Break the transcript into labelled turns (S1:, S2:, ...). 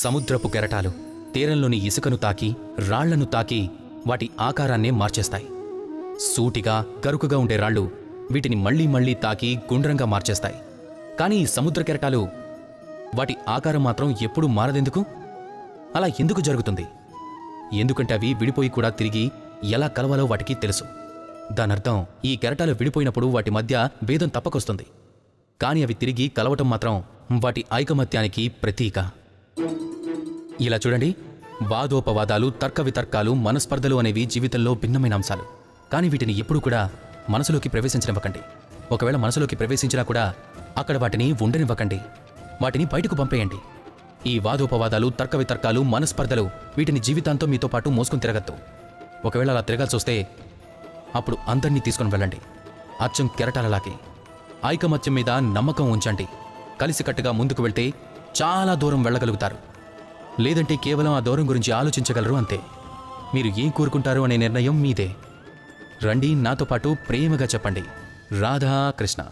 S1: సముద్రపు కెరటాలు తీరంలోని ఇసుకను తాకి రాళ్లను తాకి వాటి ఆకారాన్నే మార్చేస్తాయి. సూటిగా గరుకుగా ఉండే రాళ్ళు వీటిని మళ్లీ మళ్లీ తాకి గుండ్రంగా మార్చేస్తాయి. కానీ ఈ సముద్ర కెరటాలు వాటి ఆకారం మాత్రం ఎప్పుడూ మారదెందుకు? అలా ఎందుకు జరుగుతుంది? ఎందుకంటే అవి విడిపోయి కూడా తిరిగి ఎలా కలవాలో వాటికి తెలుసు. దానర్థం ఈ కెరటాలు విడిపోయినప్పుడు వాటి మధ్య భేదం తప్పకొస్తుంది. కాని అవి తిరిగి కలవటం మాత్రం వాటి ఐకమత్యానికి ప్రతీక. ఇలా చూడండి, వాదోపవాదాలు, తర్క వితర్కాలు, మనస్పర్ధలు అనేవి జీవితంలో భిన్నమైన అంశాలు. కానీ వీటిని ఎప్పుడూ కూడా మనసులోకి ప్రవేశించనివ్వకండి. ఒకవేళ మనసులోకి ప్రవేశించినా కూడా అక్కడ వాటిని ఉండనివ్వకండి. వాటిని బయటకు పంపేయండి. ఈ వాదోపవాదాలు, తర్క వితర్కాలు, మనస్పర్ధలు వీటిని జీవితాంతో మీతో పాటు మోసుకుని తిరగద్దు. ఒకవేళ అలా తిరగాల్సి వస్తే అప్పుడు అందరినీ తీసుకుని వెళ్ళండి. అచ్చం కెరటాలలాగే ఐకమత్యం మీద నమ్మకం ఉంచండి. కలిసికట్టుగా ముందుకు వెళ్తే చాలా దూరం వెళ్ళగలుగుతారు. లేదంటే కేవలం ఆ దూరం గురించి ఆలోచించగలరు అంతే. మీరు ఏం కోరుకుంటారు అనే నిర్ణయం మీదే. రండి, నాతో పాటు ప్రేమగా చెప్పండి, రాధా కృష్ణ.